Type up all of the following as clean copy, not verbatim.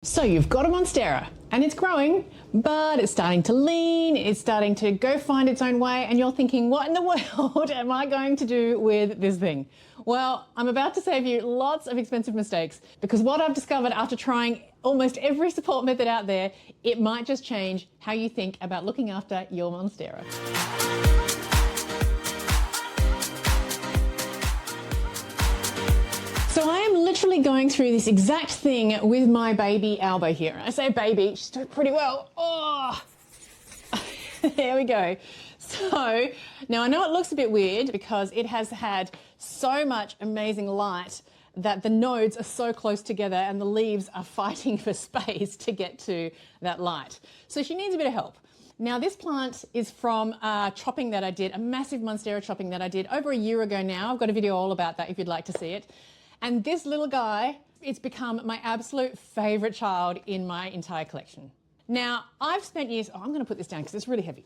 So you've got a Monstera and it's growing, but it's starting to lean, it's starting to go find its own way, and you're thinking, what in the world am I going to do with this thing? Well, I'm about to save you lots of expensive mistakes, because what I've discovered after trying almost every support method out there, it might just change how you think about looking after your Monstera. So I am literally going through this exact thing with my baby Albo here. I say baby, she's doing pretty well. Oh, there we go. So now I know it looks a bit weird because it has had so much amazing light that the nodes are so close together and the leaves are fighting for space to get to that light. So she needs a bit of help. Now this plant is from chopping that I did, a massive Monstera chopping that I did over a year ago now. I've got a video all about that if you'd like to see it. And this little guy, it's become my absolute favourite child in my entire collection. Now, I've spent years, I'm going to put this down because it's really heavy.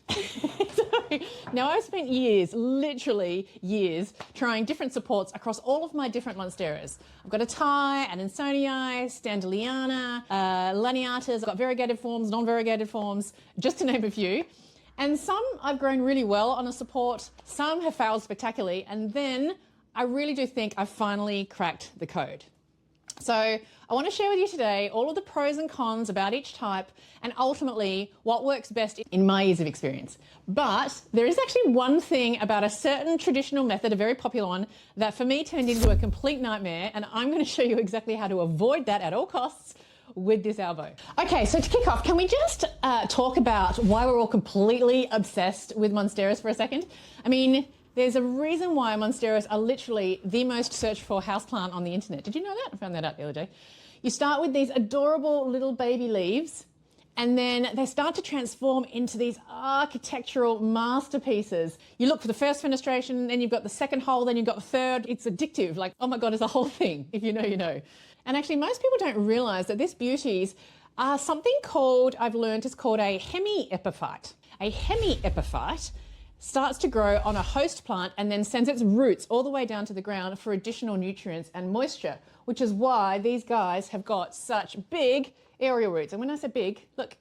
Now, I've spent years, literally years, trying different supports across all of my different Monsteras. I've got a Thai, an Ansonii, Standeliana, Laniatas, I've got variegated forms, non-variegated forms, just to name a few. And some I've grown really well on a support, some have failed spectacularly, and then I really do think I've finally cracked the code. So I want to share with you today all of the pros and cons about each type and ultimately what works best in my years of experience. But there is actually one thing about a certain traditional method, a very popular one, that for me turned into a complete nightmare, and I'm going to show you exactly how to avoid that at all costs with this Albo. Okay, so to kick off, can we just talk about why we're all completely obsessed with Monsteras for a second? I mean, there's a reason why Monsteras are literally the most searched for houseplant on the internet. Did you know that? I found that out the other day. You start with these adorable little baby leaves, and then they start to transform into these architectural masterpieces. You look for the first fenestration, then you've got the second hole, then you've got the third. It's addictive, like, oh my God, it's a whole thing. If you know, you know. And actually, most people don't realize that this beauties are something called, I've learned, is called a hemiepiphyte. A hemiepiphyte starts to grow on a host plant and then sends its roots all the way down to the ground for additional nutrients and moisture, which is why these guys have got such big aerial roots. And when I say big, look,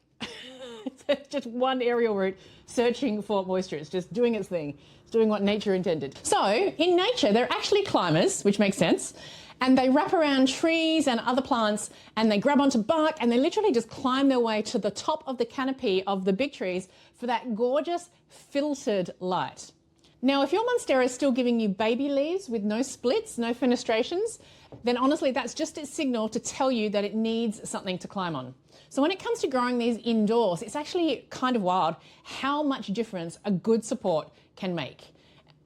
it's just one aerial root searching for moisture. It's just doing its thing. It's doing what nature intended. So in nature, they're actually climbers, which makes sense. And they wrap around trees and other plants and they grab onto bark and they literally just climb their way to the top of the canopy of the big trees for that gorgeous filtered light. Now, if your Monstera is still giving you baby leaves with no splits, no fenestrations, then honestly, that's just its signal to tell you that it needs something to climb on. So when it comes to growing these indoors, it's actually kind of wild how much difference a good support can make.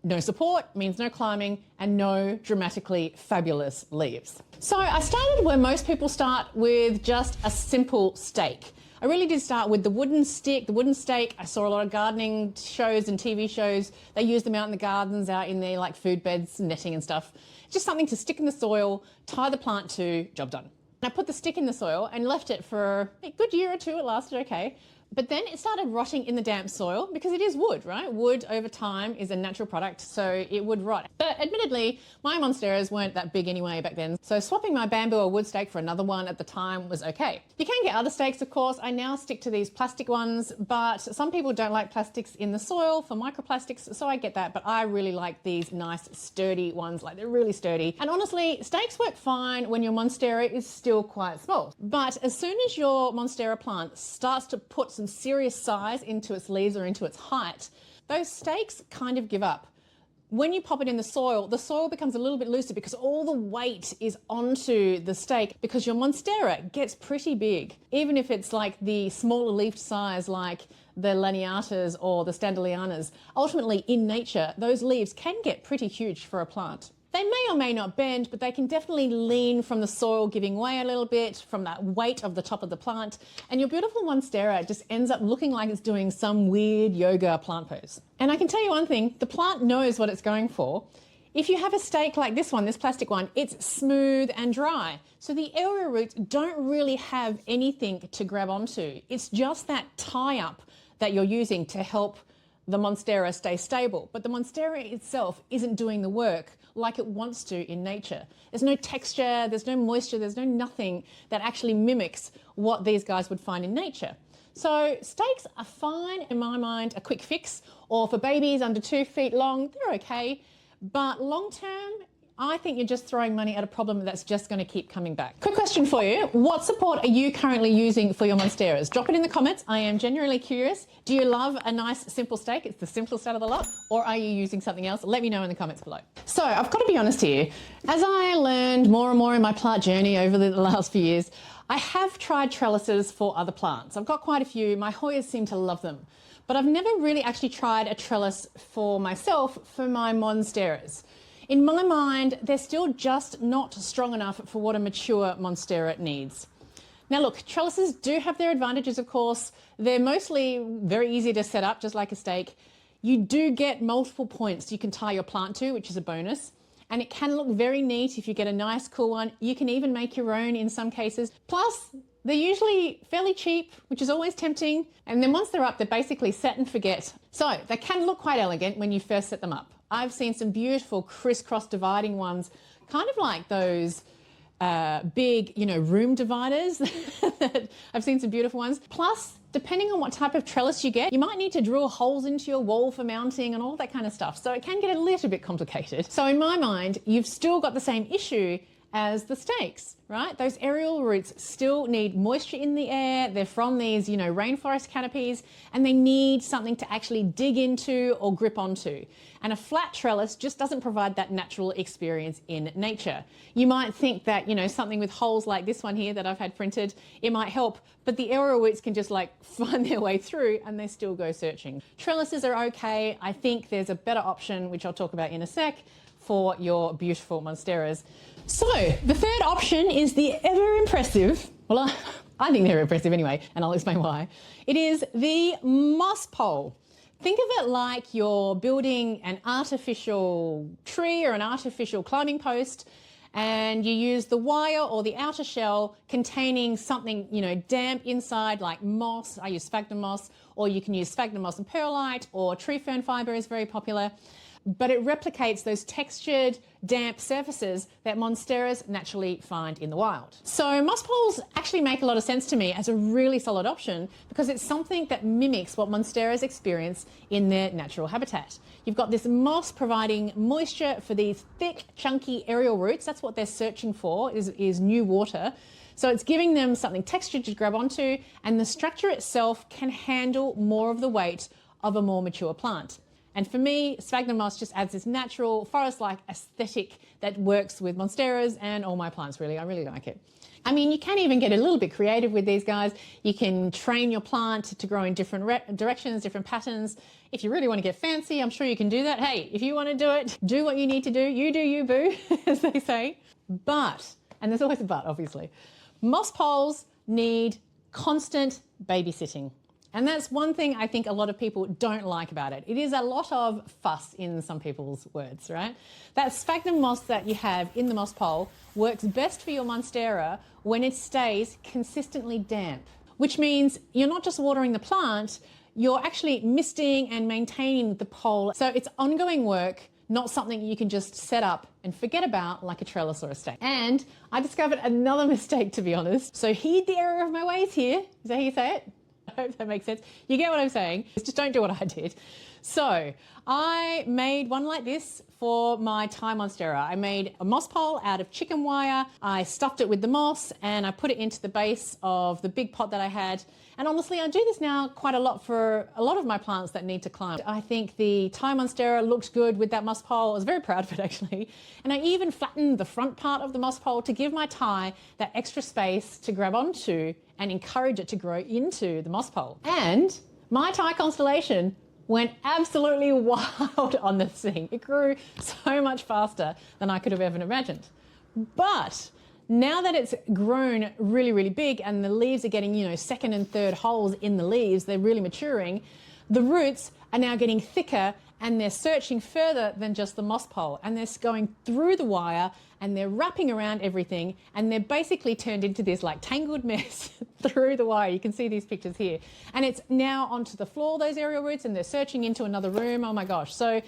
No support means no climbing and no dramatically fabulous leaves. So I started where most people start, with just a simple stake. I really did start with the wooden stick, the wooden stake. I saw a lot of gardening shows and TV shows. They use them out in the gardens, out in their like food beds, netting and stuff. Just something to stick in the soil, tie the plant to, job done. I put the stick in the soil and left it for a good year or two. It lasted okay. But then it started rotting in the damp soil because it is wood, right? Wood over time is a natural product, so it would rot. But admittedly, my Monsteras weren't that big anyway back then, so swapping my bamboo or wood stake for another one at the time was okay. You can get other stakes, of course. I now stick to these plastic ones, but some people don't like plastics in the soil for microplastics, so I get that, but I really like these nice sturdy ones, like they're really sturdy. And honestly, stakes work fine when your Monstera is still quite small. But as soon as your Monstera plant starts to put some serious size into its leaves or into its height, those stakes kind of give up. When you pop it in the soil becomes a little bit looser because all the weight is onto the stake, because your Monstera gets pretty big. Even if it's like the smaller leafed size like the Laniatas or the Standelianas, ultimately in nature, those leaves can get pretty huge for a plant. They may or may not bend, but they can definitely lean from the soil giving way a little bit from that weight of the top of the plant. And your beautiful Monstera just ends up looking like it's doing some weird yoga plant pose. And I can tell you one thing, the plant knows what it's going for. If you have a stake like this one, this plastic one, it's smooth and dry. So the aerial roots don't really have anything to grab onto. It's just that tie up that you're using to help the Monstera stay stable. But the Monstera itself isn't doing the work like it wants to in nature. There's no texture, there's no moisture, there's no nothing that actually mimics what these guys would find in nature. So stakes are fine, in my mind, a quick fix, or for babies under 2 feet long, they're okay. But long term, I think you're just throwing money at a problem that's just going to keep coming back. Quick question for you. What support are you currently using for your Monsteras? Drop it in the comments. I am genuinely curious. Do you love a nice simple stake? It's the simplest out of the lot. Or are you using something else? Let me know in the comments below. So I've got to be honest here. As I learned more and more in my plant journey over the last few years, I have tried trellises for other plants. I've got quite a few. My Hoyas seem to love them. But I've never really actually tried a trellis for myself for my Monsteras. In my mind, they're still just not strong enough for what a mature Monstera needs. Now look, trellises do have their advantages, of course. They're mostly very easy to set up, just like a stake. You do get multiple points you can tie your plant to, which is a bonus. And it can look very neat if you get a nice, cool one. You can even make your own in some cases. Plus, they're usually fairly cheap, which is always tempting. And then once they're up, they're basically set and forget. So they can look quite elegant when you first set them up. I've seen some beautiful crisscross dividing ones, kind of like those big, room dividers. I've seen some beautiful ones. Plus, depending on what type of trellis you get, you might need to drill holes into your wall for mounting and all that kind of stuff. So it can get a little bit complicated. So in my mind, you've still got the same issue as the stakes, right? Those aerial roots still need moisture in the air. They're from these, rainforest canopies, and they need something to actually dig into or grip onto. And a flat trellis just doesn't provide that natural experience in nature. You might think that, something with holes like this one here that I've had printed, it might help, but the aerial roots can just find their way through and they still go searching. Trellises are okay. I think there's a better option, which I'll talk about in a sec, for your beautiful Monsteras. So the third option is the ever impressive, well, I think they're impressive anyway, and I'll explain why. It is the moss pole. Think of it like you're building an artificial tree or an artificial climbing post, and you use the wire or the outer shell containing something, damp inside, like moss. I use sphagnum moss, or you can use sphagnum moss and perlite, or tree fern fiber is very popular. But it replicates those textured, damp surfaces that Monsteras naturally find in the wild. So moss poles actually make a lot of sense to me as a really solid option because it's something that mimics what Monsteras experience in their natural habitat. You've got this moss providing moisture for these thick, chunky aerial roots. That's what they're searching for, is new water. So it's giving them something textured to grab onto, and the structure itself can handle more of the weight of a more mature plant. And for me, sphagnum moss just adds this natural forest-like aesthetic that works with Monsteras and all my plants, really. I really like it. I mean, you can even get a little bit creative with these guys. You can train your plant to grow in different directions, different patterns. If you really want to get fancy, I'm sure you can do that. Hey, if you want to do it, do what you need to do. You do you, boo, as they say. But, and there's always a but, obviously, moss poles need constant babysitting. And that's one thing I think a lot of people don't like about it. It is a lot of fuss in some people's words, right? That sphagnum moss that you have in the moss pole works best for your Monstera when it stays consistently damp, which means you're not just watering the plant, you're actually misting and maintaining the pole. So it's ongoing work, not something you can just set up and forget about like a trellis or a stake. And I discovered another mistake, to be honest. So heed the error of my ways here. Is that how you say it? I hope that makes sense. You get what I'm saying. Just don't do what I did. So I made one like this for my Thai Monstera. I made a moss pole out of chicken wire. I stuffed it with the moss and I put it into the base of the big pot that I had. And honestly, I do this now quite a lot for a lot of my plants that need to climb. I think the Thai Monstera looked good with that moss pole. I was very proud of it, actually. And I even flattened the front part of the moss pole to give my Thai that extra space to grab onto and encourage it to grow into the moss pole. And my Thai constellation went absolutely wild on this thing. It grew so much faster than I could have ever imagined. But now that it's grown really, really big and the leaves are getting, second and third holes in the leaves, they're really maturing, the roots are now getting thicker and they're searching further than just the moss pole, and they're going through the wire and they're wrapping around everything, and they're basically turned into this tangled mess through the wire. You can see these pictures here, and it's now onto the floor, those aerial roots, and they're searching into another room. Oh my gosh. So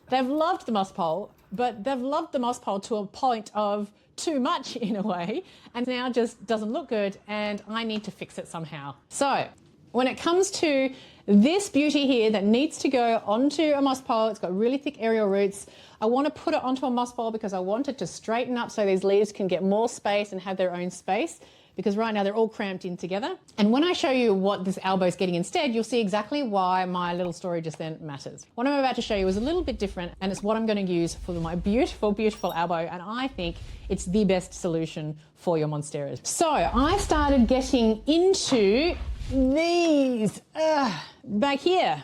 They've loved the moss pole, but they've loved the moss pole to a point of too much in a way, and now just doesn't look good, and I need to fix it somehow. So when it comes to this beauty here that needs to go onto a moss pole, it's got really thick aerial roots. I want to put it onto a moss pole because I want it to straighten up so these leaves can get more space and have their own space, because right now they're all cramped in together. And when I show you what this elbow is getting instead, you'll see exactly why my little story just then matters. What I'm about to show you is a little bit different, and it's what I'm going to use for my beautiful, beautiful elbow, and I think it's the best solution for your Monsteras. So I started getting into these back here.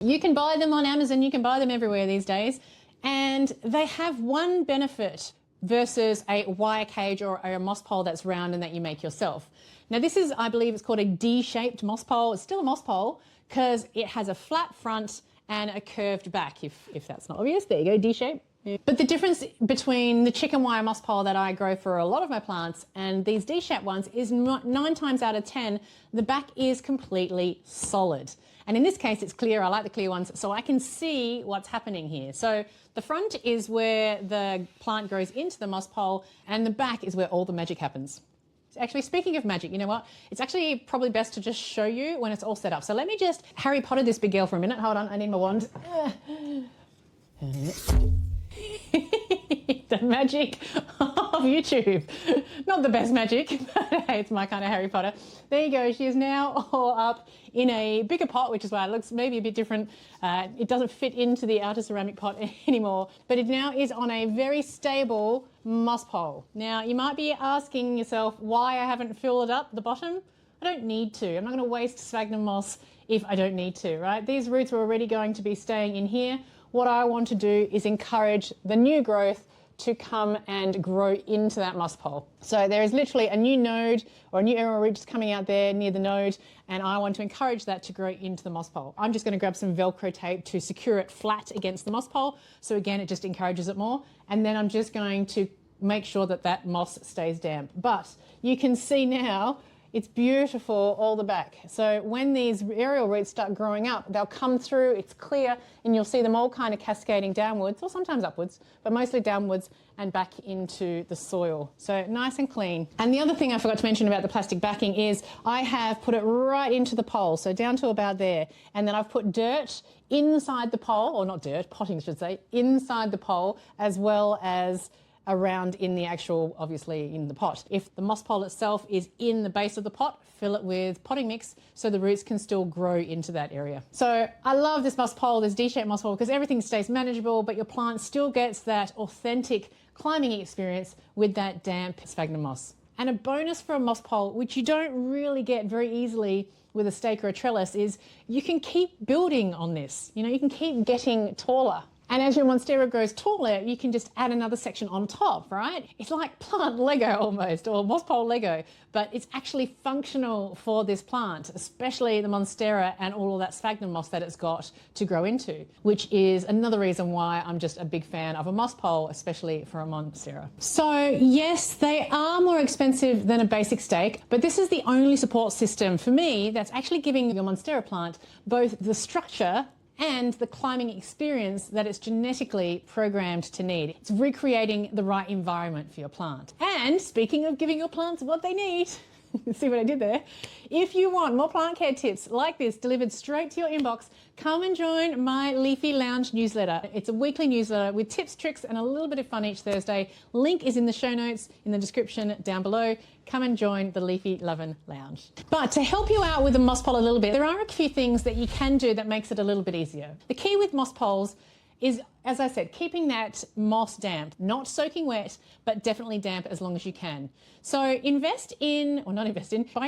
You can buy them on Amazon, you can buy them everywhere these days, and they have one benefit versus a wire cage or a moss pole that's round and that you make yourself. Now this is, I believe it's called a D-shaped moss pole. It's still a moss pole because it has a flat front and a curved back. If that's not obvious, there you go, D-shape. Yeah. But the difference between the chicken wire moss pole that I grow for a lot of my plants and these D-shaped ones is 9 times out of 10, the back is completely solid. And in this case, it's clear. I like the clear ones, so I can see what's happening here. So the front is where the plant grows into the moss pole, and the back is where all the magic happens. Actually, speaking of magic, you know what? It's actually probably best to just show you when it's all set up. So let me just Harry Potter this big girl for a minute. Hold on, I need my wand. The magic of YouTube. Not the best magic, but hey, it's my kind of Harry Potter. There you go. She is now all up in a bigger pot, which is why it looks maybe a bit different. It doesn't fit into the outer ceramic pot anymore, but it now is on a very stable moss pole. Now, you might be asking yourself why I haven't filled up the bottom. I don't need to. I'm not going to waste sphagnum moss if I don't need to, right? These roots are already going to be staying in here. What I want to do is encourage the new growth to come and grow into that moss pole. So there is literally a new node or a new aerial root just coming out there near the node, and I want to encourage that to grow into the moss pole. I'm just going to grab some Velcro tape to secure it flat against the moss pole. So again, it just encourages it more. And then I'm just going to make sure that that moss stays damp. But you can see now, it's beautiful all the back. So when these aerial roots start growing up, they'll come through, it's clear, and you'll see them all kind of cascading downwards, or sometimes upwards, but mostly downwards and back into the soil. So nice and clean. And the other thing I forgot to mention about the plastic backing is I have put it right into the pole, so down to about there. And then I've put dirt inside the pole, or not dirt, potting I should say, inside the pole, as well as around in the actual, obviously in the pot. If the moss pole itself is in the base of the pot, fill it with potting mix so the roots can still grow into that area. So I love this moss pole, this D-shaped moss pole, because everything stays manageable, but your plant still gets that authentic climbing experience with that damp sphagnum moss. And a bonus for a moss pole, which you don't really get very easily with a stake or a trellis, is you can keep building on this. You know, you can keep getting taller. And as your Monstera grows taller, you can just add another section on top, right? It's like plant Lego almost, or moss pole Lego, but it's actually functional for this plant, especially the Monstera and all of that sphagnum moss that it's got to grow into, which is another reason why I'm just a big fan of a moss pole, especially for a Monstera. So yes, they are more expensive than a basic stake, but this is the only support system for me that's actually giving your Monstera plant both the structure and the climbing experience that it's genetically programmed to need. It's recreating the right environment for your plant. And speaking of giving your plants what they need, see what I did there? If you want more plant care tips like this delivered straight to your inbox, come and join my Leafy Lounge newsletter. It's a weekly newsletter with tips, tricks, and a little bit of fun each Thursday. Link is in the show notes, in the description down below. Come and join the Leafy Lovin Lounge. But to help you out with the moss pole a little bit, there are a few things that you can do that makes it a little bit easier. The key with moss poles is, as I said, keeping that moss damp, not soaking wet, but definitely damp as long as you can. So buy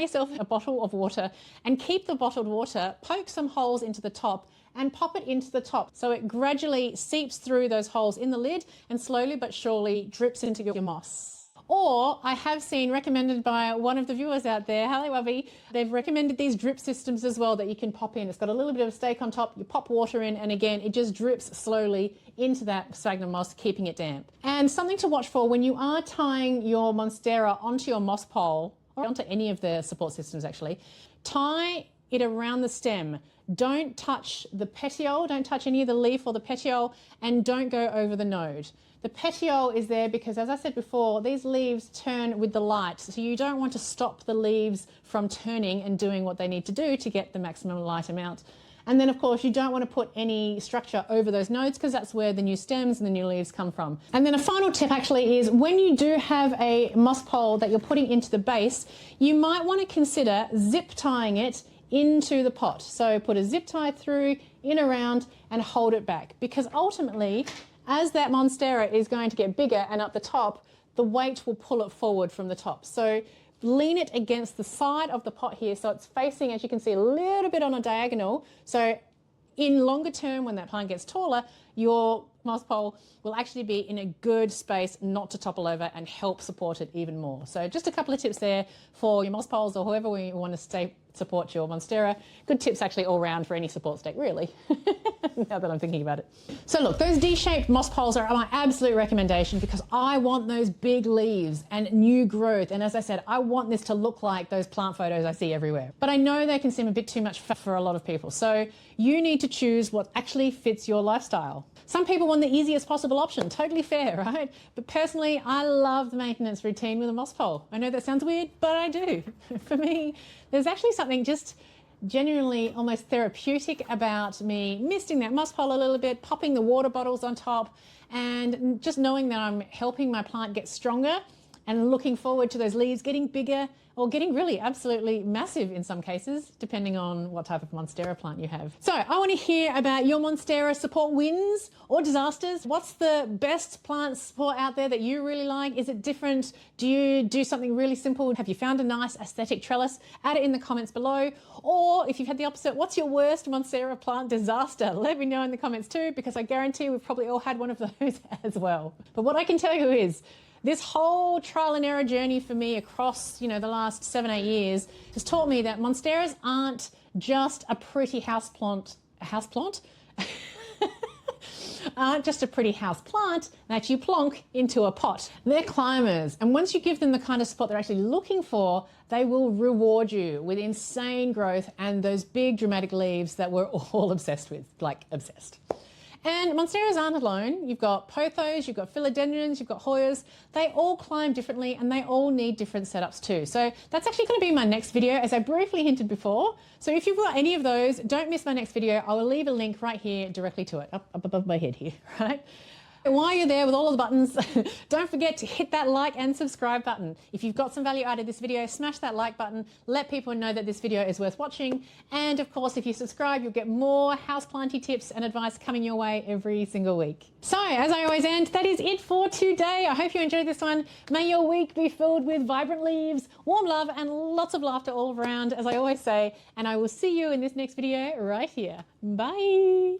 yourself a bottle of water and keep the bottled water, poke some holes into the top and pop it into the top so it gradually seeps through those holes in the lid and slowly but surely drips into your moss. Or I have seen recommended by one of the viewers out there, Hallie Wubby, they've recommended these drip systems as well that you can pop in. It's got a little bit of a stake on top, you pop water in, and again, it just drips slowly into that sphagnum moss, keeping it damp. And something to watch for when you are tying your Monstera onto your moss pole, or onto any of the support systems actually, tie it around the stem. Don't touch the petiole, don't touch any of the leaf or the petiole, and don't go over the node. The petiole is there because, as I said before, these leaves turn with the light. So you don't want to stop the leaves from turning and doing what they need to do to get the maximum light amount. And then, of course, you don't want to put any structure over those nodes because that's where the new stems and the new leaves come from. And then a final tip actually is when you do have a moss pole that you're putting into the base, you might want to consider zip tying it into the pot. So put a zip tie through, in around, and hold it back. Because ultimately, as that Monstera is going to get bigger and up the top, the weight will pull it forward from the top. So lean it against the side of the pot here so it's facing, as you can see, a little bit on a diagonal. So in longer term, when that plant gets taller, your moss pole will actually be in a good space not to topple over and help support it even more. So just a couple of tips there for your moss poles or whoever you want to support your Monstera. Good tips actually all round for any support stake, really, now that I'm thinking about it. So look, those D-shaped moss poles are my absolute recommendation because I want those big leaves and new growth. And as I said, I want this to look like those plant photos I see everywhere. But I know they can seem a bit too much for a lot of people. So you need to choose what actually fits your lifestyle. Some people want the easiest possible option, totally fair, right? But personally, I love the maintenance routine with a moss pole. I know that sounds weird, but I do. For me, there's actually something just genuinely almost therapeutic about me misting that moss pole a little bit, popping the water bottles on top, and just knowing that I'm helping my plant get stronger and looking forward to those leaves getting bigger or getting really absolutely massive in some cases, depending on what type of Monstera plant you have. So I want to hear about your Monstera support wins or disasters. What's the best plant support out there that you really like? Is it different? Do you do something really simple? Have you found a nice aesthetic trellis? Add it in the comments below. Or if you've had the opposite, what's your worst Monstera plant disaster? Let me know in the comments too, because I guarantee we've probably all had one of those as well. But what I can tell you is, this whole trial and error journey for me across, the last 7-8 years has taught me that Monsteras aren't just a pretty houseplant, aren't just a pretty house plant that you plonk into a pot. They're climbers, and once you give them the kind of support they're actually looking for, they will reward you with insane growth and those big dramatic leaves that we're all obsessed with, like obsessed. And Monsteras aren't alone. You've got pothos, you've got philodendrons, you've got Hoyas. They all climb differently and they all need different setups too. So that's actually going to be my next video, as I briefly hinted before. So if you've got any of those, don't miss my next video. I will leave a link right here directly to it, up above my head here, right? And while you're there with all of the buttons, don't forget to hit that like and subscribe button. If you've got some value out of this video, smash that like button, let people know that this video is worth watching. And of course, if you subscribe, you'll get more houseplanty tips and advice coming your way every single week. So as I always end, that is it for today. I hope you enjoyed this one. May your week be filled with vibrant leaves, warm love, and lots of laughter all around, as I always say. And I will see you in this next video right here. Bye.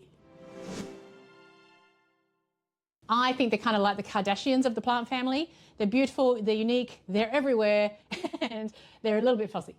I think they're kind of like the Kardashians of the plant family. They're beautiful, they're unique, they're everywhere, and they're a little bit fussy.